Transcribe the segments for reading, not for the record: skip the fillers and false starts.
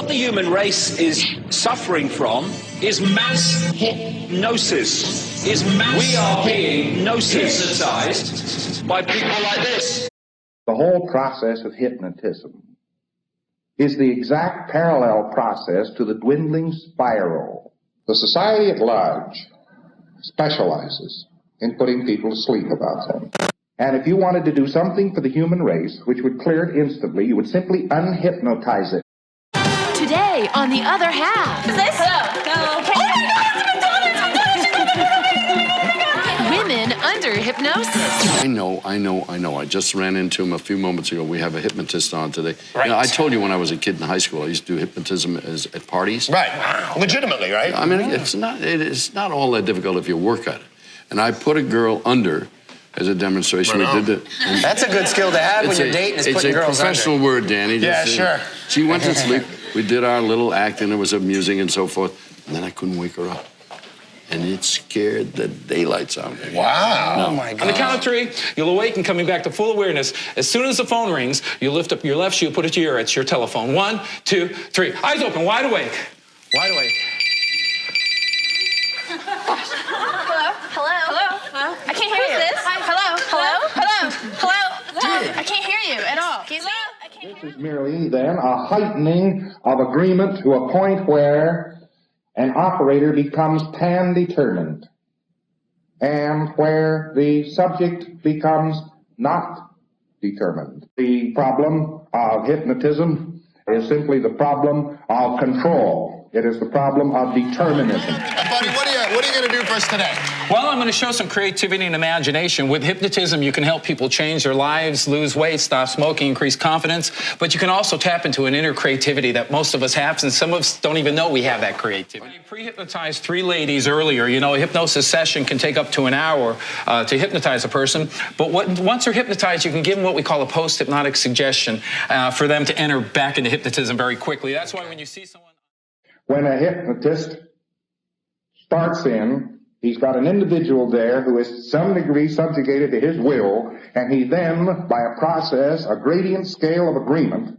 What the human race is suffering from is mass hypnosis. We are being hypnotized by people like this. The whole process of hypnotism is the exact parallel process to the dwindling spiral. The society at large specializes in putting people to sleep about them. And if you wanted to do something for the human race, which would clear it instantly, you would simply unhypnotize it. Today on The Other Half. Is this? Hello. Oh my God, it's McDonald's! Women under hypnosis. I know. I just ran into him a few moments ago. We have a hypnotist on today. Right. You know, I told you when I was a kid in high school, I used to do hypnotism at parties. Right. Wow. Legitimately, right? I mean, it's not all that difficult if you work at it. And I put a girl under as a demonstration. Right. We did it. That's a good skill to have when you're dating, is putting girls under. It's a professional word, Danny. Yeah, sure. She went to sleep. We did our little act, and it was amusing and so forth. And then I couldn't wake her up. And it scared the daylights out of me. Wow. Oh, my God. On the count of 3, you'll awaken coming back to full awareness. As soon as the phone rings, you lift up your left shoe, put it to your ear. It's your telephone. 1, 2, 3. Eyes open, wide awake. Wide awake. Hello? I can't hear you. This? Hello? I can't hear you at all. Excuse me? This is merely, then, a heightening of agreement to a point where an operator becomes pan-determined, and where the subject becomes not determined. The problem of hypnotism is simply the problem of control. It is the problem of determinism. Buddy, what are you going to do for us today? Well, I'm going to show some creativity and imagination. With hypnotism, you can help people change their lives, lose weight, stop smoking, increase confidence. But you can also tap into an inner creativity that most of us have, and some of us don't even know we have that creativity. I pre-hypnotized 3 ladies earlier. You know, a hypnosis session can take up to an hour to hypnotize a person. But once they're hypnotized, you can give them what we call a post-hypnotic suggestion for them to enter back into hypnotism very quickly. That's why when you see someone... When a hypnotist starts in, he's got an individual there who is to some degree subjugated to his will, and he then, by a process, a gradient scale of agreement,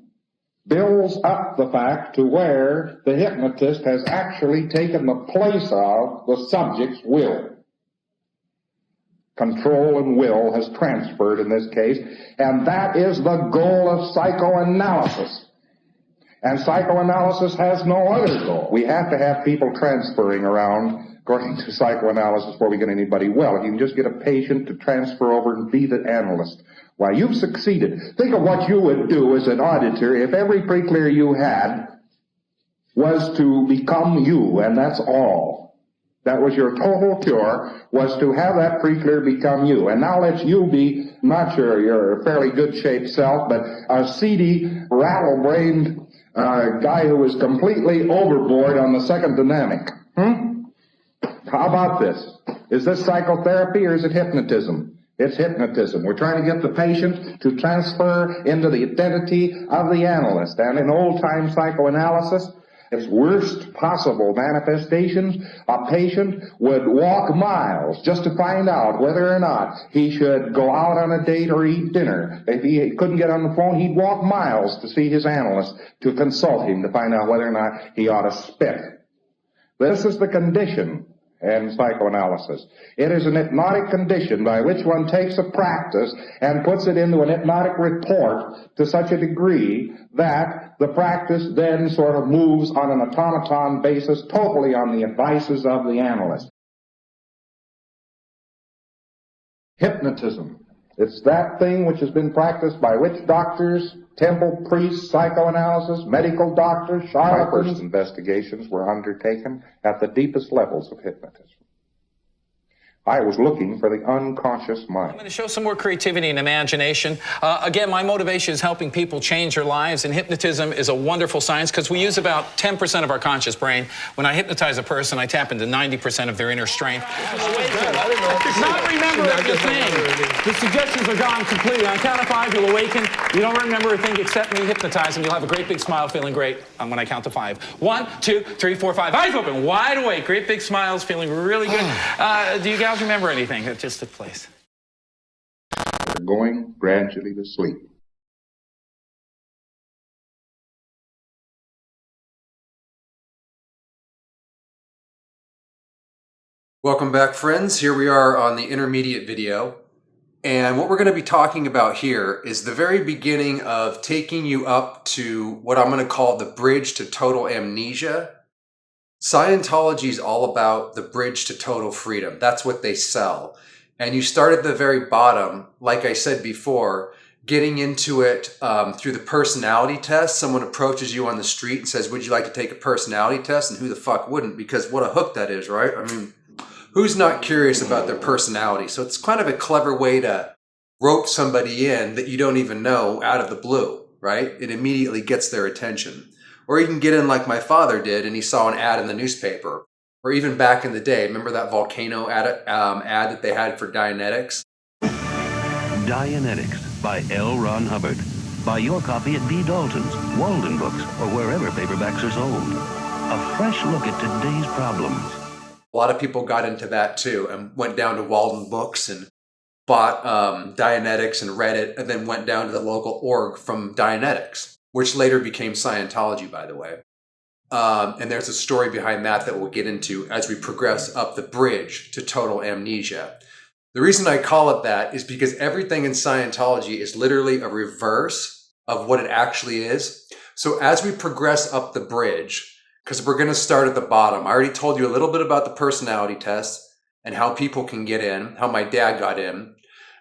builds up the fact to where the hypnotist has actually taken the place of the subject's will. Control and will has transferred in this case, and that is the goal of psychoanalysis. And psychoanalysis has no other goal. We have to have people transferring around, according to psychoanalysis, before we get anybody well. If you can just get a patient to transfer over and be the analyst, why, you've succeeded. Think of what you would do as an auditor if every pre-clear you had was to become you, and that's all. That was your total cure, was to have that pre-clear become you. And now let you be, not your fairly good-shaped self, but a seedy, rattle-brained guy who is completely overboard on the second dynamic. How about this? Is this psychotherapy or is it hypnotism? It's hypnotism. We're trying to get the patient to transfer into the identity of the analyst. And in old-time psychoanalysis, its worst possible manifestations, a patient would walk miles just to find out whether or not he should go out on a date or eat dinner. If he couldn't get on the phone, he'd walk miles to see his analyst, to consult him, to find out whether or not he ought to spit. This is the condition in psychoanalysis. It is an hypnotic condition by which one takes a practice and puts it into an hypnotic report to such a degree that the practice then sort of moves on an automaton basis, totally on the advices of the analyst. Hypnotism. It's that thing which has been practiced by witch doctors, temple priests, psychoanalysis, medical doctors, charlatans. My first investigations were undertaken at the deepest levels of hypnotism. I was looking for the unconscious mind. I'm going to show some more creativity and imagination. Again, my motivation is helping people change their lives, and hypnotism is a wonderful science because we use about 10% of our conscious brain. When I hypnotize a person, I tap into 90% of their inner strength. Not remember a thing. The suggestions are gone completely. On count of 5, you'll awaken. You don't remember a thing except me hypnotizing. You'll have a great big smile, feeling great when I count to 5. 1, 2, 3, 4, 5. Eyes open, wide awake. Great big smiles, feeling really good. Do you guys remember anything that just took place? They're going gradually to sleep. Welcome back, friends. Here we are on the intermediate video. And what we're going to be talking about here is the very beginning of taking you up to what I'm going to call the bridge to total amnesia. Scientology is all about the bridge to total freedom. That's what they sell. And you start at the very bottom, like I said before, getting into it through the personality test. Someone approaches you on the street and says, would you like to take a personality test? And who the fuck wouldn't? Because what a hook that is, right? I mean, who's not curious about their personality? So it's kind of a clever way to rope somebody in that you don't even know out of the blue, right? It immediately gets their attention. Or you can get in like my father did and he saw an ad in the newspaper. Or even back in the day, remember that volcano ad that they had for Dianetics? Dianetics by L. Ron Hubbard. Buy your copy at B. Dalton's, Walden Books, or wherever paperbacks are sold. A fresh look at today's problems. A lot of people got into that too and went down to Walden Books and bought Dianetics and read it and then went down to the local org from Dianetics, which later became Scientology, by the way. And there's a story behind that we'll get into as we progress up the bridge to total amnesia. The reason I call it that is because everything in Scientology is literally a reverse of what it actually is. So as we progress up the bridge, because we're going to start at the bottom. I already told you a little bit about the personality test and how people can get in, how my dad got in.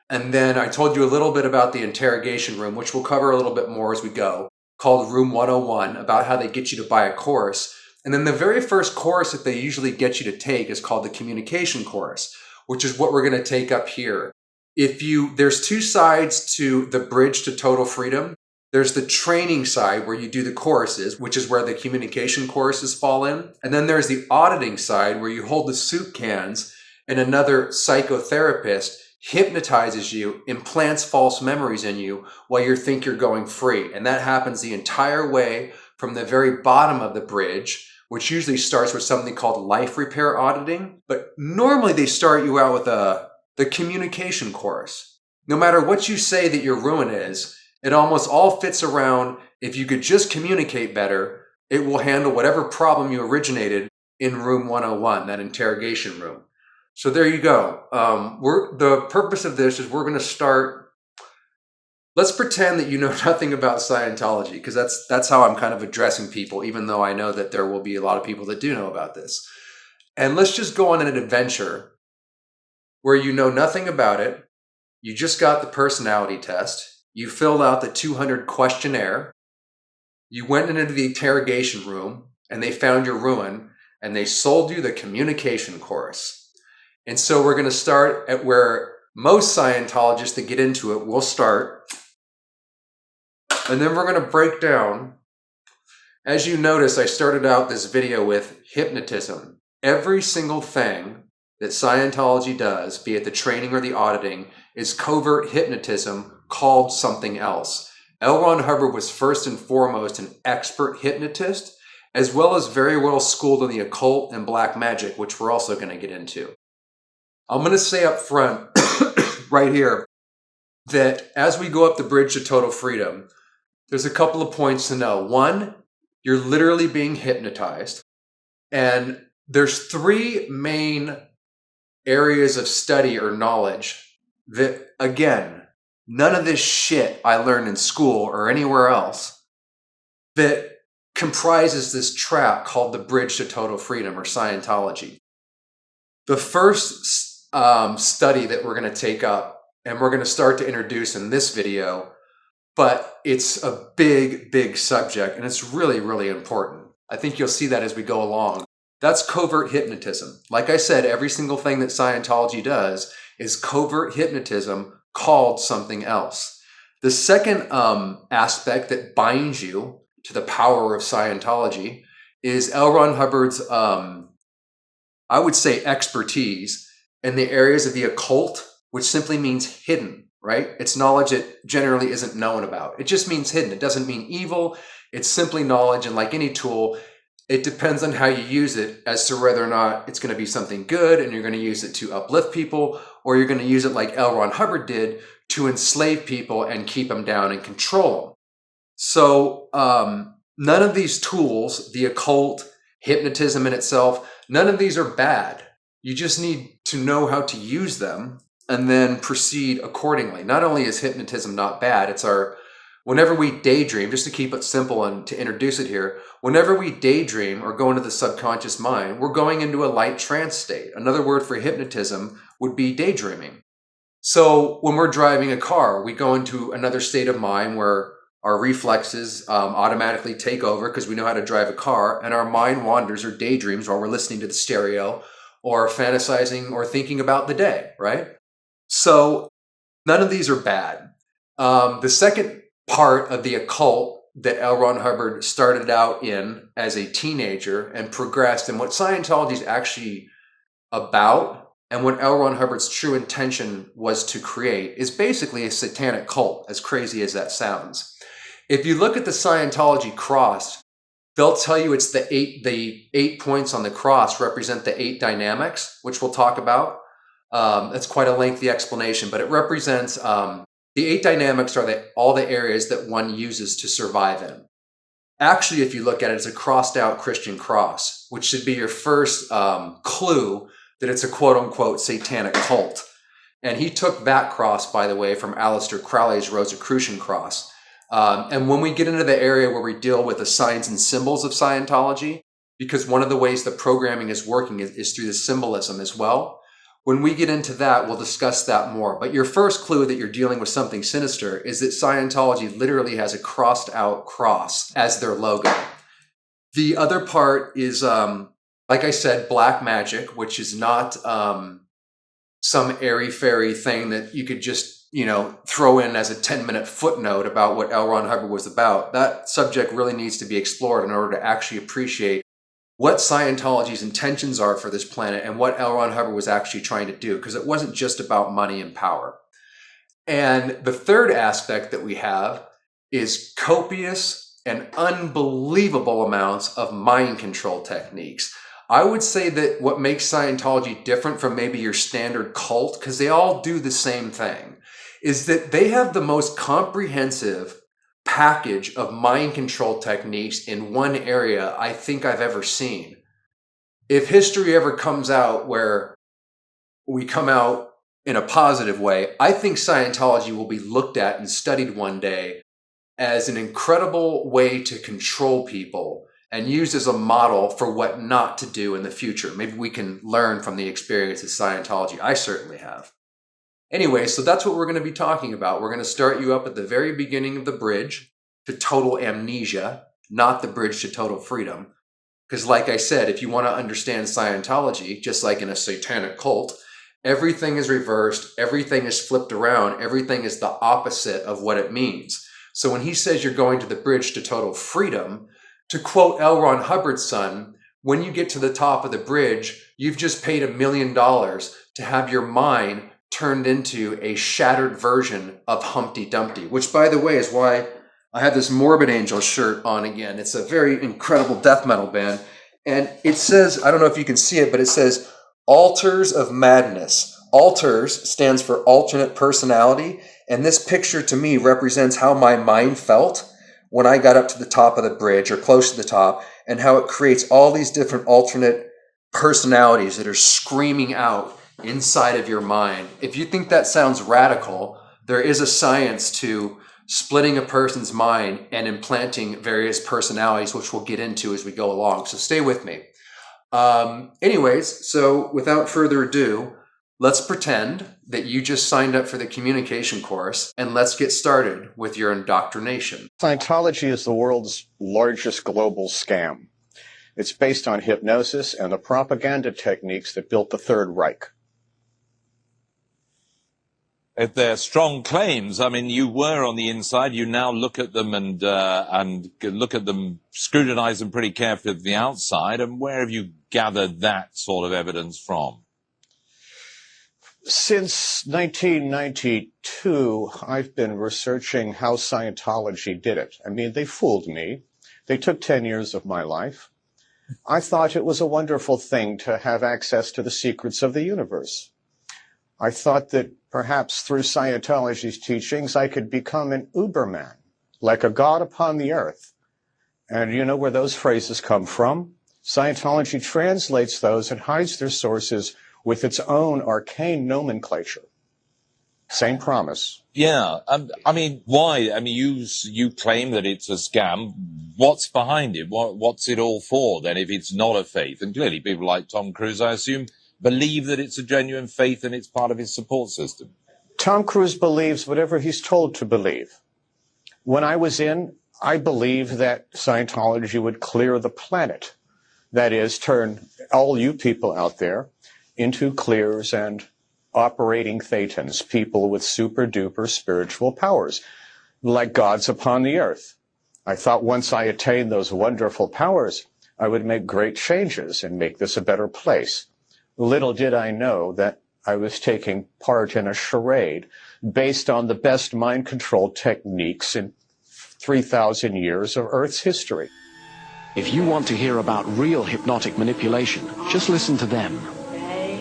And then I told you a little bit about the interrogation room, which we'll cover a little bit more as we go, called Room 101, about how they get you to buy a course. And then the very first course that they usually get you to take is called the communication course, which is what we're going to take up here. There's two sides to the bridge to total freedom. There's the training side where you do the courses, which is where the communication courses fall in. And then there's the auditing side where you hold the soup cans and another psychotherapist hypnotizes you, implants false memories in you while you think you're going free. And that happens the entire way from the very bottom of the bridge, which usually starts with something called life repair auditing. But normally they start you out with the communication course. No matter what you say that your ruin is, it almost all fits around, if you could just communicate better, it will handle whatever problem you originated in room 101, that interrogation room. So there you go. The purpose of this is we're going to start. Let's pretend that you know nothing about Scientology, because that's how I'm kind of addressing people, even though I know that there will be a lot of people that do know about this. And let's just go on an adventure where you know nothing about it. You just got the personality test. You filled out the 200 questionnaire. You went into the interrogation room and they found your ruin and they sold you the communication course. And so we're going to start at where most Scientologists that get into it will start. And then we're going to break down. As you notice, I started out this video with hypnotism. Every single thing that Scientology does, be it the training or the auditing, is covert hypnotism called something else. L. Ron Hubbard was first and foremost an expert hypnotist, as well as very well schooled in the occult and black magic, which we're also going to get into. I'm going to say up front, right here, that as we go up the bridge to total freedom, there's a couple of points to know. One, you're literally being hypnotized. And there's three main areas of study or knowledge that, again, none of this shit I learned in school or anywhere else that comprises this trap called the bridge to total freedom or Scientology. The first study that we're going to take up, and we're going to start to introduce in this video, but it's a big, big subject, and it's really, really important. I think you'll see that as we go along. That's covert hypnotism. Like I said, every single thing that Scientology does is covert hypnotism called something else. The second aspect that binds you to the power of Scientology is L. Ron Hubbard's, I would say, expertise in the areas of the occult, which simply means hidden, right? It's knowledge that generally isn't known about. It just means hidden. It doesn't mean evil. It's simply knowledge, and like any tool, it depends on how you use it as to whether or not it's going to be something good and you're going to use it to uplift people, or you're going to use it like L. Ron Hubbard did to enslave people and keep them down and control them. So none of these tools, the occult, hypnotism in itself, none of these are bad. You just need to know how to use them and then proceed accordingly. Not only is hypnotism not bad, it's whenever we daydream, just to keep it simple and to introduce it here, whenever we daydream or go into the subconscious mind, we're going into a light trance state. Another word for hypnotism would be daydreaming. So when we're driving a car, we go into another state of mind where our reflexes automatically take over because we know how to drive a car, and our mind wanders or daydreams while we're listening to the stereo or fantasizing or thinking about the day, right? So none of these are bad. The second part of the occult that L. Ron Hubbard started out in as a teenager and progressed, and what Scientology is actually about, and what L. Ron Hubbard's true intention was to create, is basically a satanic cult, as crazy as that sounds. If you look at the Scientology cross, they'll tell you it's the eight points on the cross represent the 8 dynamics, which we'll talk about. That's quite a lengthy explanation, but it represents the 8 dynamics are all the areas that one uses to survive in. Actually, if you look at it, it's a crossed out Christian cross, which should be your first clue that it's a quote-unquote satanic cult. And he took that cross, by the way, from Aleister Crowley's Rosicrucian cross. And when we get into the area where we deal with the signs and symbols of Scientology, because one of the ways the programming is working is through the symbolism as well. When we get into that, we'll discuss that more. But your first clue that you're dealing with something sinister is that Scientology literally has a crossed out cross as their logo. The other part is, like I said, black magic, which is not some airy-fairy thing that you could just throw in as a 10-minute footnote about what L. Ron Hubbard was about. That subject really needs to be explored in order to actually appreciate what Scientology's intentions are for this planet and what L. Ron Hubbard was actually trying to do, because it wasn't just about money and power. And the third aspect that we have is copious and unbelievable amounts of mind control techniques. I would say that what makes Scientology different from maybe your standard cult, because they all do the same thing, is that they have the most comprehensive package of mind control techniques in one area I think I've ever seen. If history ever comes out where we come out in a positive way, I think Scientology will be looked at and studied one day as an incredible way to control people and used as a model for what not to do in the future. Maybe we can learn from the experience of Scientology. I certainly have. Anyway, so that's what we're going to be talking about. We're going to start you up at the very beginning of the bridge to total amnesia, not the bridge to total freedom. Because like I said, if you want to understand Scientology, just like in a satanic cult, everything is reversed, everything is flipped around, everything is the opposite of what it means. So when he says you're going to the bridge to total freedom, to quote L. Ron Hubbard's son, when you get to the top of the bridge, you've just paid $1 million to have your mind turned into a shattered version of Humpty Dumpty, which, by the way, is why I have this Morbid Angel shirt on again. It's a very incredible death metal band. And it says, I don't know if you can see it, but it says, Altars of Madness. Altars stands for alternate personality. And this picture to me represents how my mind felt when I got up to the top of the bridge or close to the top, and how it creates all these different alternate personalities that are screaming out inside of your mind. If you think that sounds radical, there is a science to splitting a person's mind and implanting various personalities, which we'll get into as we go along. So stay with me. Anyways, so without further ado, let's pretend that you just signed up for the communication course, and let's get started with your indoctrination. Scientology is the world's largest global scam. It's based on hypnosis and the propaganda techniques that built the Third Reich. If they're strong claims, I mean, you were on the inside. You now look at them and look at them, scrutinize them pretty carefully at the outside. And where have you gathered that sort of evidence from? Since 1992, I've been researching how Scientology did it. I mean, they fooled me. They took 10 years of my life. I thought it was a wonderful thing to have access to the secrets of the universe. I thought that perhaps through Scientology's teachings, I could become an Uberman, like a god upon the earth. And you know where those phrases come from? Scientology translates those and hides their sources with its own arcane nomenclature. Same promise. Yeah, I mean, why? I mean, you claim that it's a scam. What's behind it? What's it all for then if it's not a faith? And clearly people like Tom Cruise, I assume, believe that it's a genuine faith and it's part of his support system. Tom Cruise believes whatever he's told to believe. When I was in, I believed that Scientology would clear the planet. That is, turn all you people out there into clears and operating thetans, people with super-duper spiritual powers, like gods upon the earth. I thought once I attained those wonderful powers, I would make great changes and make this a better place. Little did I know that I was taking part in a charade based on the best mind control techniques in 3,000 years of Earth's history. If you want to hear about real hypnotic manipulation, just listen to them.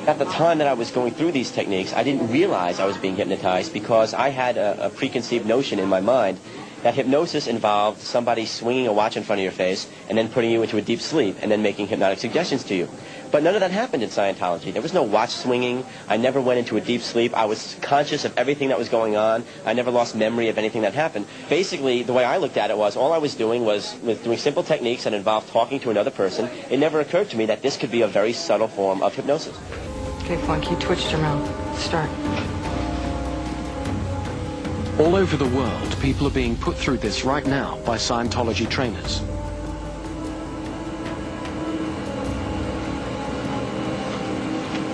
At the time that I was going through these techniques, I didn't realize I was being hypnotized because I had a preconceived notion in my mind that hypnosis involved somebody swinging a watch in front of your face and then putting you into a deep sleep and then making hypnotic suggestions to you. But none of that happened in Scientology. There was no watch swinging. I never went into a deep sleep. I was conscious of everything that was going on. I never lost memory of anything that happened. Basically, the way I looked at it was all I was doing was doing simple techniques that involved talking to another person. It never occurred to me that this could be a very subtle form of hypnosis. Okay, Flunk, you twitched your mouth. Start. All over the world, people are being put through this right now by Scientology trainers.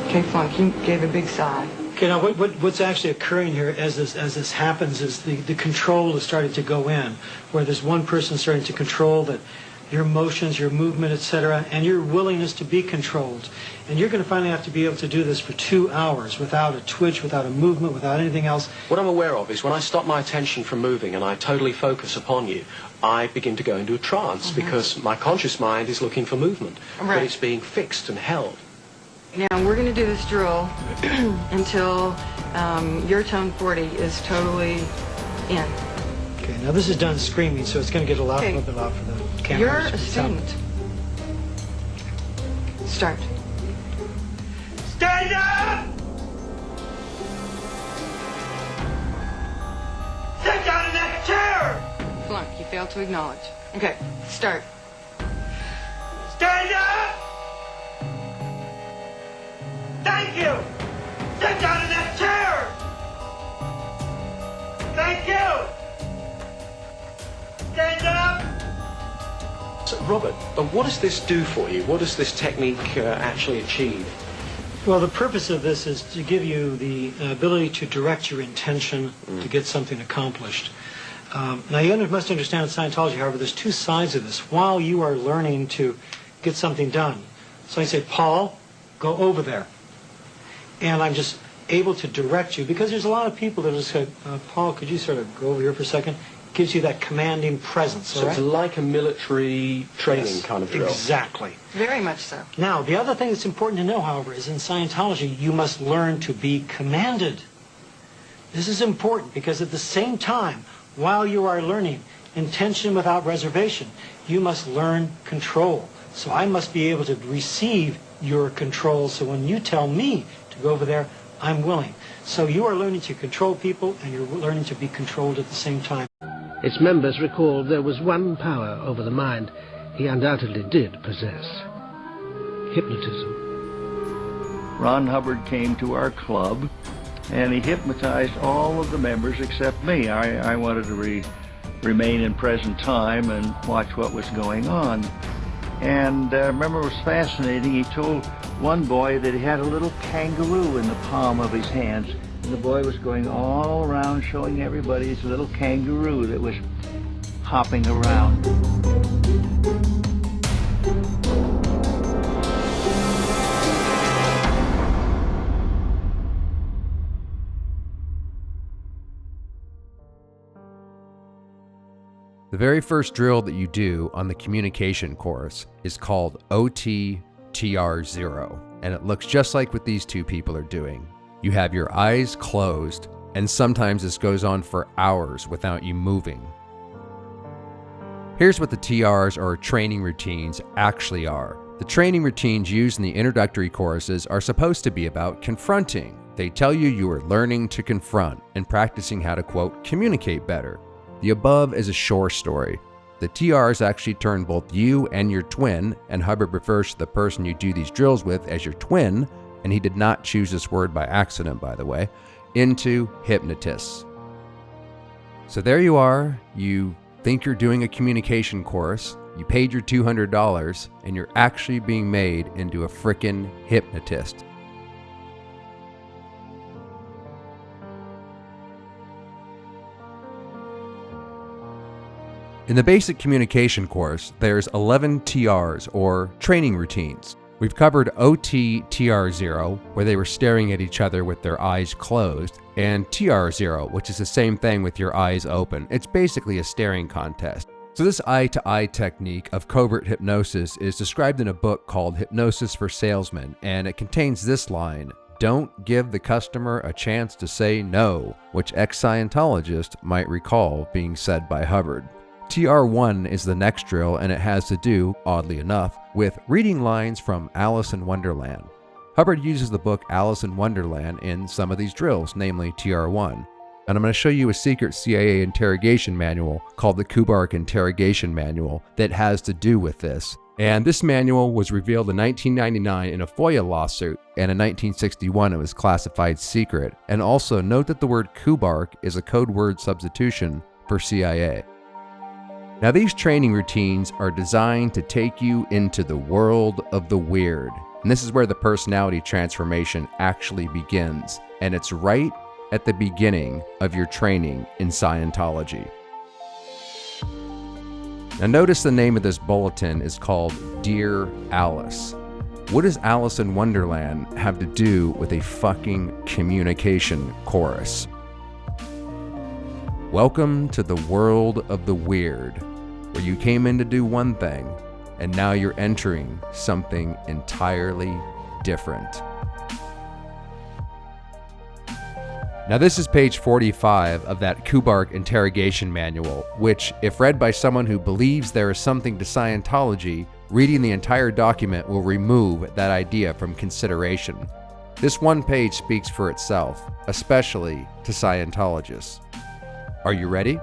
Okay, Flunk, you gave a big sigh. Okay, now what's actually occurring here as this happens is the control is starting to go in, where there's one person starting to control that your emotions, your movement, etc., and your willingness to be controlled. And you're going to finally have to be able to do this for 2 hours without a twitch, without a movement, without anything else. What I'm aware of is when I stop my attention from moving and I totally focus upon you, I begin to go into a trance because my conscious mind is looking for movement, but it's being fixed and held. Now, we're going to do this drill until your tone 40 is totally in. Okay, now this is done screaming, so it's going to get a little bit loud for the camera. You're a student. Start. Stand up! Sit down in that chair! Flunk, you failed to acknowledge. Okay, start. Stand up! Thank you! Sit down in that chair! Thank you! Stand up! So, Robert, what does this do for you? What does this technique actually achieve? Well, the purpose of this is to give you the ability to direct your intention to get something accomplished. Now, you must understand in Scientology, however, there's two sides of this. While you are learning to get something done, so I say, Paul, go over there. And I'm just able to direct you, because there's a lot of people that just say, Paul, could you sort of go over here for a second? It gives you that commanding presence, So it's like a military training kind of drill. Exactly. Very much so. Now, the other thing that's important to know, however, is in Scientology, you must learn to be commanded. This is important because at the same time, while you are learning intention without reservation, you must learn control. So I must be able to receive your control. So when you tell me to go over there, I'm willing. So you are learning to control people, and you're learning to be controlled at the same time. Its members recalled there was one power over the mind he undoubtedly did possess: hypnotism. Ron Hubbard came to our club, and he hypnotized all of the members except me. I wanted to remain in present time and watch what was going on. And I remember it was fascinating. He told one boy that he had a little kangaroo in the palm of his hands. And the boy was going all around showing everybody his little kangaroo that was hopping around. The very first drill that you do on the communication course is called OTTR0, and it looks just like what these two people are doing. You have your eyes closed, and sometimes this goes on for hours without you moving. Here's what the TRs or training routines actually are. The training routines used in the introductory courses are supposed to be about confronting. They tell you are learning to confront and practicing how to, quote, communicate better. The above is a shore story. The TRs actually turn both you and your twin, and Hubbard refers to the person you do these drills with as your twin, and he did not choose this word by accident, by the way, into hypnotists. So there you are. You think you're doing a communication course, you paid your $200, and you're actually being made into a frickin' hypnotist. In the basic communication course, there's 11 TRs, or training routines. We've covered OT TR0, where they were staring at each other with their eyes closed, and TR0, which is the same thing with your eyes open. It's basically a staring contest. So this eye-to-eye technique of covert hypnosis is described in a book called Hypnosis for Salesmen, and it contains this line, "Don't give the customer a chance to say no," which ex-Scientologist might recall being said by Hubbard. TR1 is the next drill, and it has to do, oddly enough, with reading lines from Alice in Wonderland. Hubbard uses the book Alice in Wonderland in some of these drills, namely TR1. And I'm going to show you a secret CIA interrogation manual called the Kubark Interrogation Manual that has to do with this. And this manual was revealed in 1999 in a FOIA lawsuit, and in 1961 it was classified secret. And also note that the word Kubark is a code word substitution for CIA. Now these training routines are designed to take you into the world of the weird. And this is where the personality transformation actually begins. And it's right at the beginning of your training in Scientology. Now notice the name of this bulletin is called Dear Alice. What does Alice in Wonderland have to do with a fucking communication course? Welcome to the world of the weird, where you came in to do one thing, and now you're entering something entirely different. Now this is page 45 of that Kubark Interrogation Manual, which, if read by someone who believes there is something to Scientology, reading the entire document will remove that idea from consideration. This one page speaks for itself, especially to Scientologists. Are you ready?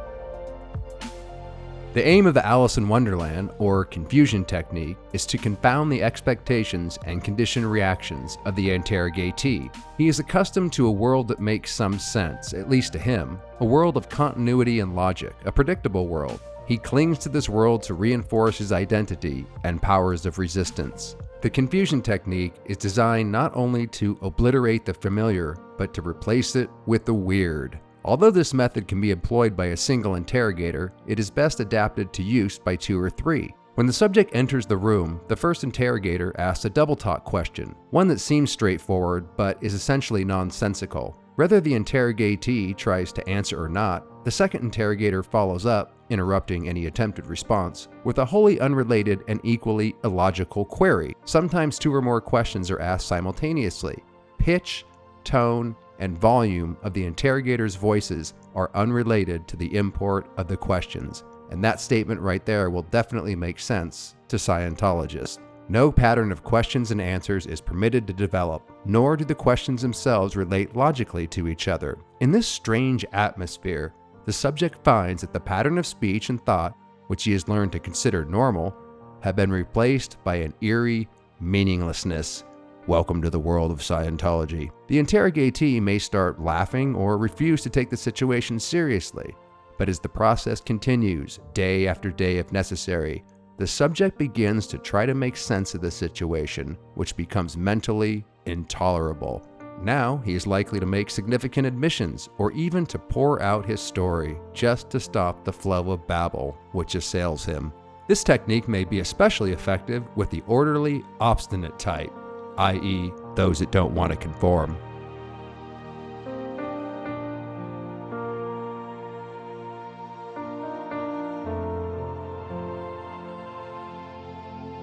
The aim of the Alice in Wonderland, or confusion technique, is to confound the expectations and conditioned reactions of the interrogatee. He is accustomed to a world that makes some sense, at least to him, a world of continuity and logic, a predictable world. He clings to this world to reinforce his identity and powers of resistance. The confusion technique is designed not only to obliterate the familiar, but to replace it with the weird. Although this method can be employed by a single interrogator, it is best adapted to use by 2 or 3. When the subject enters the room, the first interrogator asks a double talk question, one that seems straightforward but is essentially nonsensical. Whether the interrogatee tries to answer or not, the second interrogator follows up, interrupting any attempted response, with a wholly unrelated and equally illogical query. Sometimes 2 or more questions are asked simultaneously. Pitch, tone, and volume of the interrogator's voices are unrelated to the import of the questions, and that statement right there will definitely make sense to Scientologists. No pattern of questions and answers is permitted to develop, nor do the questions themselves relate logically to each other. In this strange atmosphere, the subject finds that the pattern of speech and thought, which he has learned to consider normal, have been replaced by an eerie meaninglessness. Welcome to the world of Scientology. The interrogatee may start laughing or refuse to take the situation seriously, but as the process continues, day after day if necessary, the subject begins to try to make sense of the situation, which becomes mentally intolerable. Now he is likely to make significant admissions or even to pour out his story just to stop the flow of babble which assails him. This technique may be especially effective with the orderly, obstinate type, i.e., those that don't want to conform.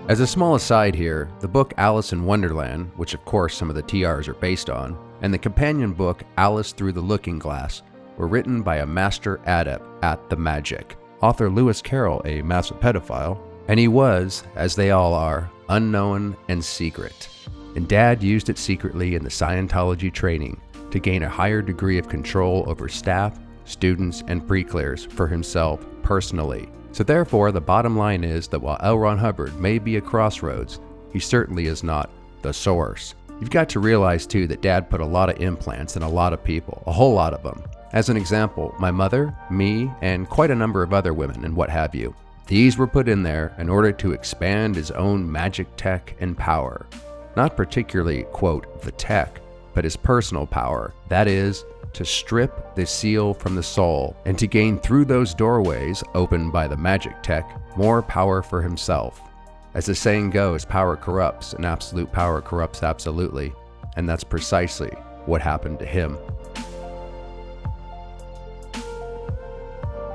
As a small aside here, the book Alice in Wonderland, which of course some of the TRs are based on, and the companion book Alice Through the Looking Glass were written by a master adept at the magic, author Lewis Carroll, a massive pedophile, and he was, as they all are, unknown, and secret. And Dad used it secretly in the Scientology training to gain a higher degree of control over staff, students, and pre-clears for himself personally. So therefore, the bottom line is that while L. Ron Hubbard may be a crossroads, he certainly is not the source. You've got to realize too that Dad put a lot of implants in a lot of people, a whole lot of them. As an example, my mother, me, and quite a number of other women and what have you. These were put in there in order to expand his own magic tech and power. Not particularly, quote, the tech, but his personal power. That is, to strip the seal from the soul and to gain through those doorways opened by the magic tech more power for himself. As the saying goes, power corrupts, and absolute power corrupts absolutely. And that's precisely what happened to him.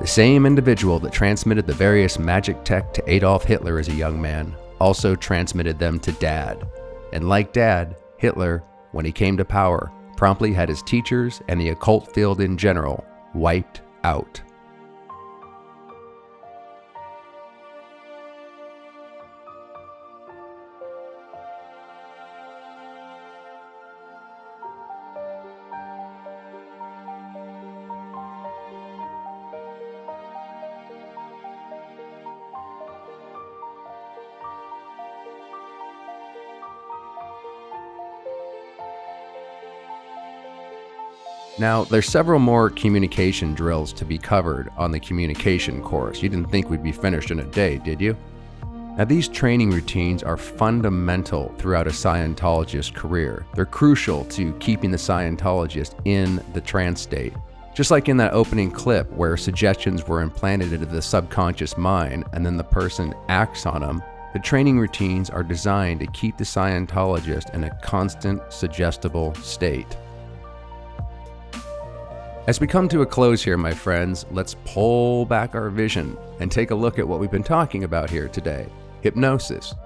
The same individual that transmitted the various magic tech to Adolf Hitler as a young man also transmitted them to Dad. And like Dad, Hitler, when he came to power, promptly had his teachers and the occult field in general wiped out. Now, there's several more communication drills to be covered on the communication course. You didn't think we'd be finished in a day, did you? Now, these training routines are fundamental throughout a Scientologist's career. They're crucial to keeping the Scientologist in the trance state. Just like in that opening clip where suggestions were implanted into the subconscious mind and then the person acts on them, the training routines are designed to keep the Scientologist in a constant, suggestible state. As we come to a close here, my friends, let's pull back our vision and take a look at what we've been talking about here today. Hypnosis,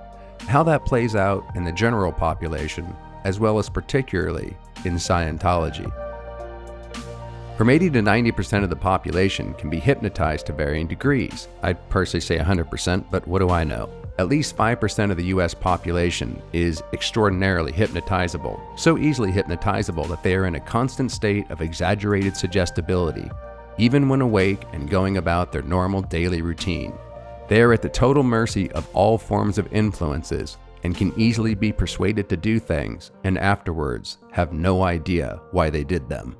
how that plays out in the general population, as well as particularly in Scientology. From 80 to 90% of the population can be hypnotized to varying degrees. I'd personally say 100%, but what do I know? At least 5% of the US population is extraordinarily hypnotizable, so easily hypnotizable that they are in a constant state of exaggerated suggestibility, even when awake and going about their normal daily routine. They are at the total mercy of all forms of influences and can easily be persuaded to do things and afterwards have no idea why they did them.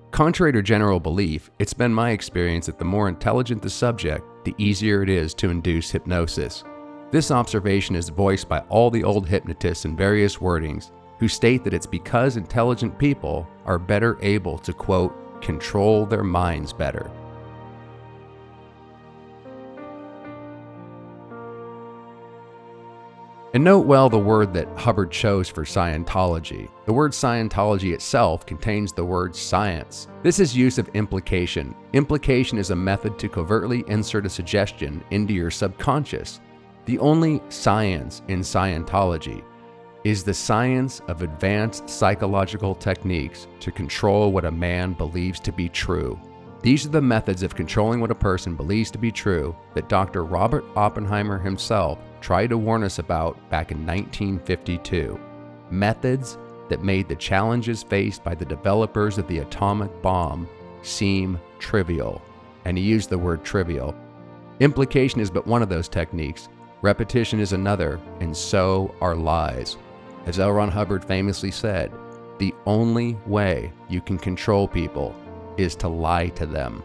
Contrary to general belief, it's been my experience that the more intelligent the subject, the easier it is to induce hypnosis. This observation is voiced by all the old hypnotists in various wordings who state that it's because intelligent people are better able to, quote, control their minds better. And note well the word that Hubbard chose for Scientology. The word Scientology itself contains the word science. This is use of implication. Implication is a method to covertly insert a suggestion into your subconscious. The only science in Scientology is the science of advanced psychological techniques to control what a man believes to be true. These are the methods of controlling what a person believes to be true that Dr. Robert Oppenheimer himself tried to warn us about back in 1952. Methods that made the challenges faced by the developers of the atomic bomb seem trivial. And he used the word trivial. Implication is but one of those techniques. Repetition is another, and so are lies. As L. Ron Hubbard famously said, the only way you can control people is to lie to them.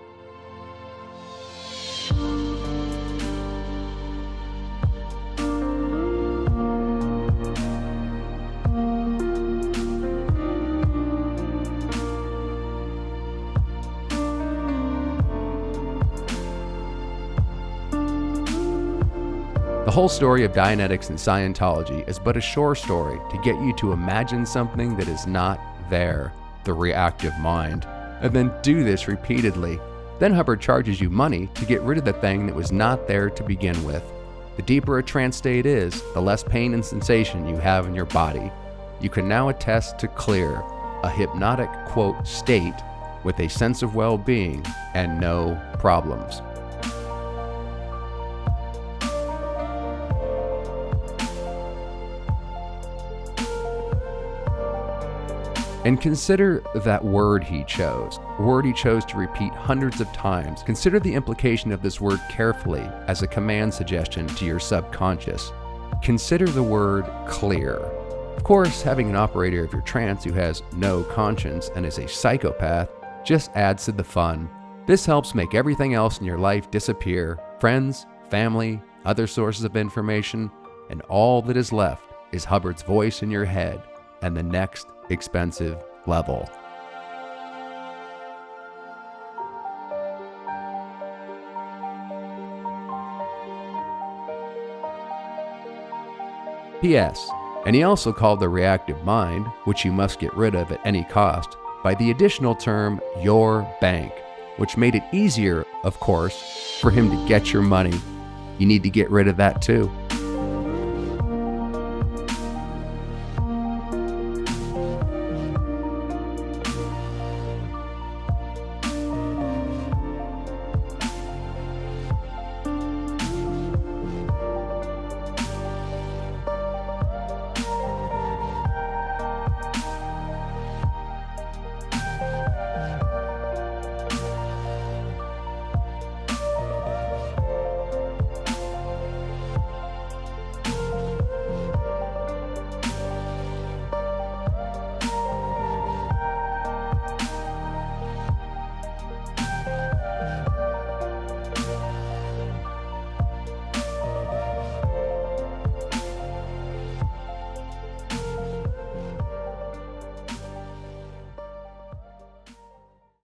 The whole story of Dianetics and Scientology is but a short story to get you to imagine something that is not there, the reactive mind, and then do this repeatedly. Then Hubbard charges you money to get rid of the thing that was not there to begin with. The deeper a trance state is, the less pain and sensation you have in your body. You can now attest to clear, a hypnotic, quote, state with a sense of well-being and no problems. And consider that word he chose, a word he chose to repeat hundreds of times. Consider the implication of this word carefully as a command suggestion to your subconscious. Consider the word clear. Of course, having an operator of your trance who has no conscience and is a psychopath just adds to the fun. This helps make everything else in your life disappear: friends, family, other sources of information, and all that is left is Hubbard's voice in your head and the next expensive level. P.S. And he also called the reactive mind, which you must get rid of at any cost, by the additional term your bank, which made it easier, of course, for him to get your money. You need to get rid of that too.